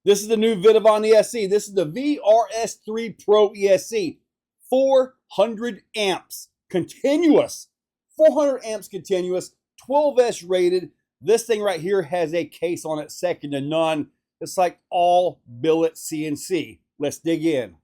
This is the new Vitavon ESC. This is the V-RS3 Pro ESC. 400 amps continuous. 400 amps continuous, 12S rated. This thing right here has a case on it second to none. It's like all billet CNC. Let's dig in.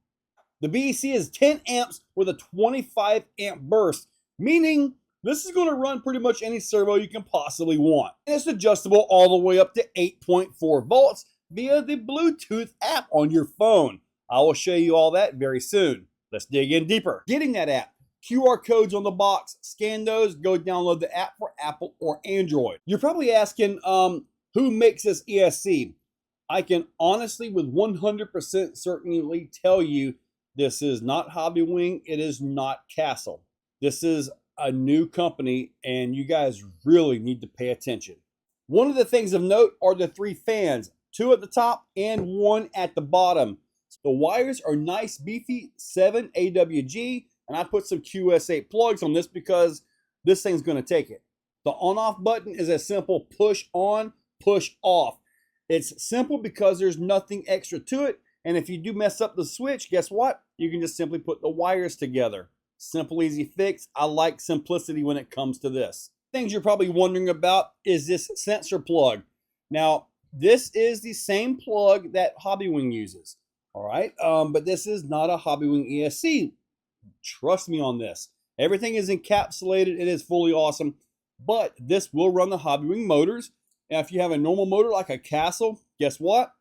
The BEC is 10 amps with a 25 amp burst, meaning this is going to run pretty much any servo you can possibly want. And it's adjustable all the way up to 8.4 volts via the Bluetooth app on your phone. I will show you all that very soon. Let's dig in deeper. Getting that app. QR codes on the box. Scan those. Go download the app for Apple or Android. You're probably asking, who makes this ESC? I can honestly, with 100% certainty, tell you this is not Hobbywing. It is not Castle. This is a new company, and you guys really need to pay attention. One of the things of note are the 3 fans, 2 at the top and 1 at the bottom. The wires are nice, beefy 7 AWG, and I put some QS8 plugs on this because this thing's going to take it. The on-off button is a simple push on, push off. It's simple because there's nothing extra to it, and if you do mess up the switch, guess what? You can just simply put the wires together. Simple, easy fix. I like simplicity when it comes to this. Things you're probably wondering about is this sensor plug. Now, this is the same plug that Hobbywing uses. All right, but this is not a Hobbywing ESC. Trust me on this. Everything is encapsulated. It is fully awesome, but this will run the Hobbywing motors. Now, if you have a normal motor like a Castle, guess what?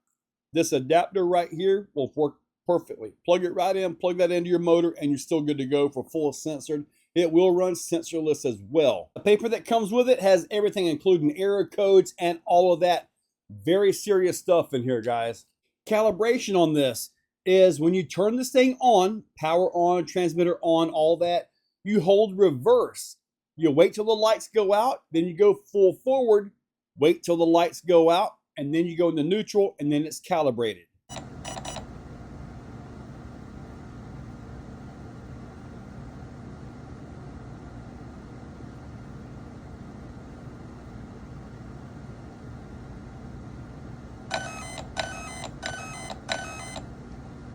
This adapter right here will work perfectly. Plug it right in, plug that into your motor, and you're still good to go for full censored. It will run sensorless as well. The paper that comes with it has everything, including error codes and all of that very serious stuff in here, guys. Calibration on this is when you turn this thing on, power on, transmitter on, all that, you hold reverse. You wait till the lights go out, then you go full forward, wait till the lights go out, and then you go into neutral, and then it's calibrated.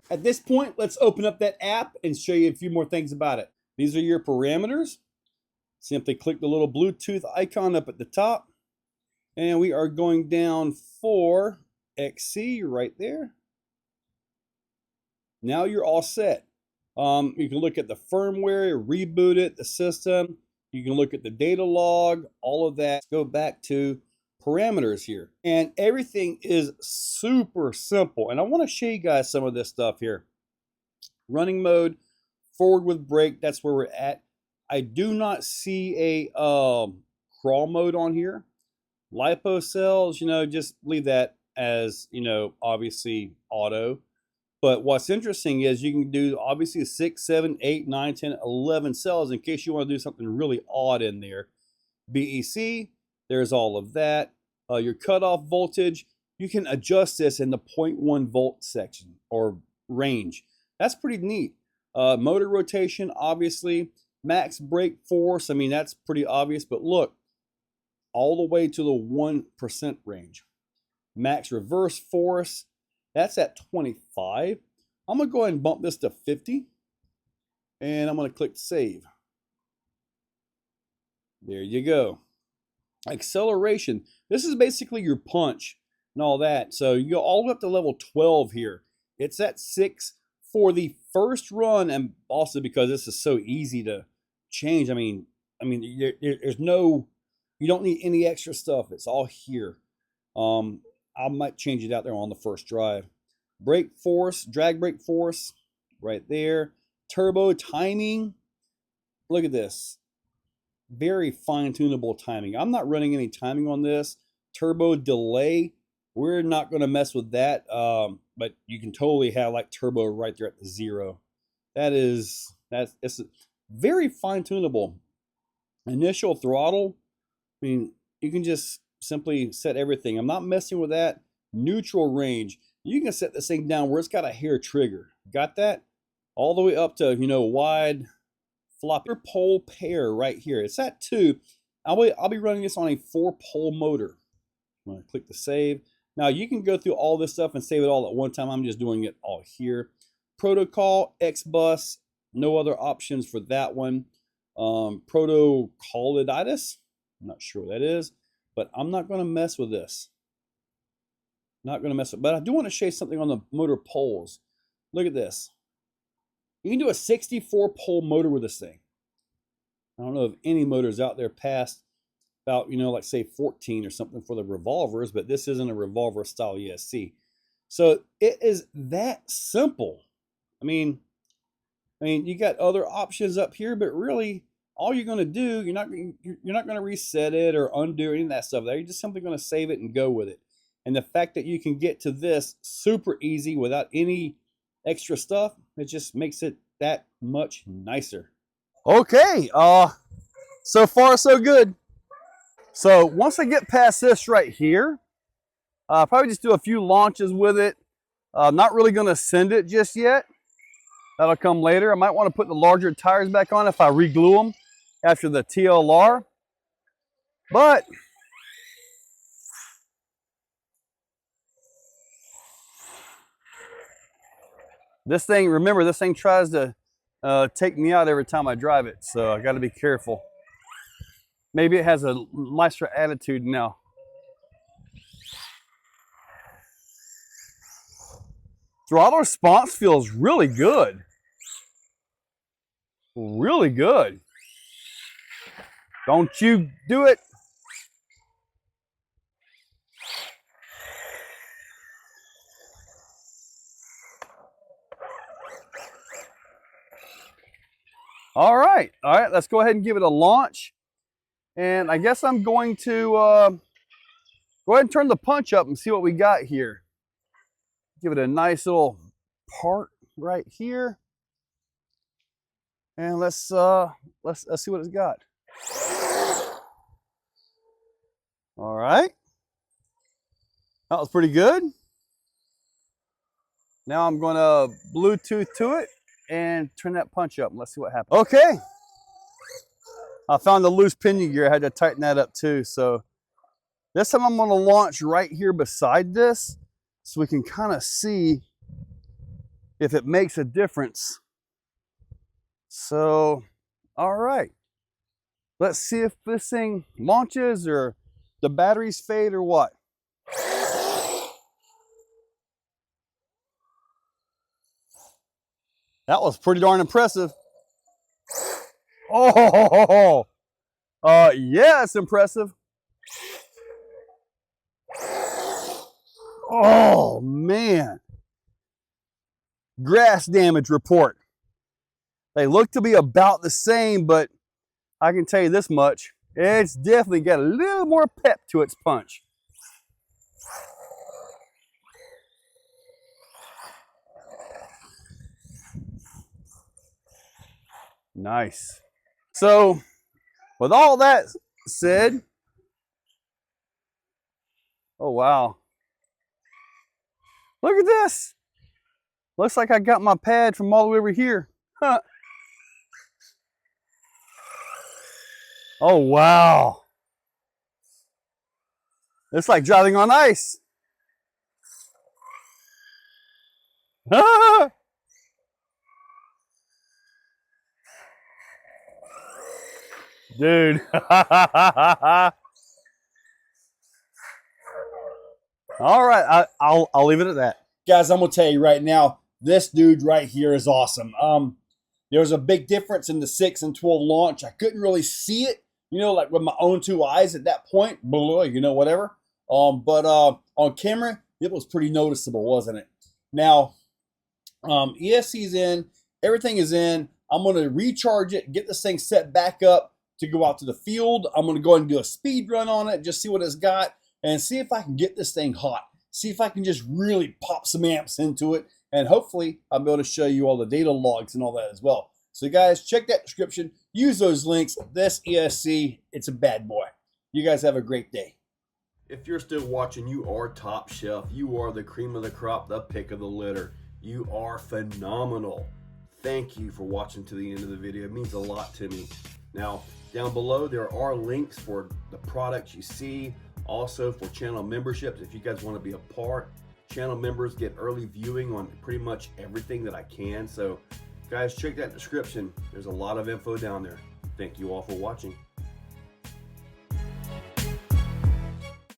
At this point, let's open up that app and show you a few more things about it. These are your parameters. Simply click the little Bluetooth icon up at the top. And we are going down for XC right there. Now you're all set. You can look at the firmware, reboot it, the system. You can look at the data log, all of that. Go back to parameters here. And everything is super simple. And I want to show you guys some of this stuff here. Running mode, forward with brake, that's where we're at. I do not see a crawl mode on here. Lipo cells, just leave that as, obviously auto. But what's interesting is you can do obviously 6, 7, 8, 9, 10, 11 cells in case you want to do something really odd in there. BEC, there's all of that. Your cutoff voltage, you can adjust this in the 0.1 volt section or range. That's pretty neat. Motor rotation, obviously. Max brake force, that's pretty obvious, but look, all the way to the 1% range. Max reverse force, that's at 25. I'm going to go ahead and bump this to 50. And I'm going to click save. There you go. Acceleration. This is basically your punch and all that. So you go all the way up to level 12 here. It's at 6 for the first run, and also because this is so easy to change. There's no... You don't need any extra stuff. It's all here. I might change it out there on the first drive. Brake force, drag brake force, right there. Turbo timing. Look at this. Very fine-tunable timing. I'm not running any timing on this. Turbo delay. We're not going to mess with that. But you can totally have like turbo right there at the 0. It's very fine-tunable. Initial throttle. You can just simply set everything. I'm not messing with that. Neutral range. You can set this thing down where it's got a hair trigger. Got that? All the way up to, wide flopper pole pair right here. It's at 2. I'll be running this on a 4-pole motor. I'm going to click the save. Now you can go through all this stuff and save it all at one time. I'm just doing it all here. Protocol, X-Bus, no other options for that one. Protocolitis, I'm not sure what that is, but I'm not going to mess with this. Not going to mess with it. But I do want to show you something on the motor poles. Look at this. You can do a 64 pole motor with this thing. I don't know if any motors out there past about, you know, like say 14 or something for the revolvers, but this isn't a revolver style ESC. So it is that simple. I mean, you got other options up here, but really all you're going to do, you're not going to reset it or undo any of that stuff there. You're just simply going to save it and go with it. And the fact that you can get to this super easy without any extra stuff, it just makes it that much nicer. Okay, so far so good. So once I get past this right here, I'll probably just do a few launches with it. Not really going to send it just yet. That'll come later. I might want to put the larger tires back on if I re-glue them after the TLR. But this thing, remember, this thing tries to take me out every time I drive it. So I got to be careful. Maybe it has a nicer attitude now. Throttle response feels really good. Really good. Don't you do it. All right, let's go ahead and give it a launch. And I guess I'm going to go ahead and turn the punch up and see what we got here. Give it a nice little part right here. And let's see what it's got. All right. That was pretty good. Now I'm going to Bluetooth to it and turn that punch up and let's see what happens. Okay. I found the loose pinion gear. I had to tighten that up too. So this time I'm going to launch right here beside this so we can kind of see if it makes a difference. So, all right. Let's see if this thing launches or the batteries fade or what. That was pretty darn impressive. Oh, yeah, it's impressive. Oh, man. Grass damage report. They look to be about the same, but I can tell you this much. It's definitely got a little more pep to its punch. Nice. So, with all that said, oh wow. Look at this. Looks like I got my pad from all the way over here. Huh. Oh wow. It's like driving on ice. Dude. All right, I'll leave it at that. Guys, I'm gonna tell you right now, this dude right here is awesome. There was a big difference in the 6 and 12 launch. I couldn't really see it, you know, like with my own two eyes at that point, you know, whatever. But on camera, it was pretty noticeable, wasn't it? Now, ESC's in, everything is in. I'm gonna recharge it, get this thing set back up to go out to the field. I'm gonna go ahead and do a speed run on it, just see what it's got, and see if I can get this thing hot. See if I can just really pop some amps into it, and hopefully I'll be able to show you all the data logs and all that as well. So guys, check that description, use those links. This ESC, it's a bad boy. You guys have a great day. If you're still watching, you are top shelf. You are the cream of the crop, the pick of the litter. You are phenomenal. Thank you for watching to the end of the video. It means a lot to me. Now, down below, there are links for the products you see, Also for channel memberships, if you guys want to be a part, channel members get early viewing on pretty much everything that I can. So guys, check that description. There's a lot of info down there. Thank you all for watching.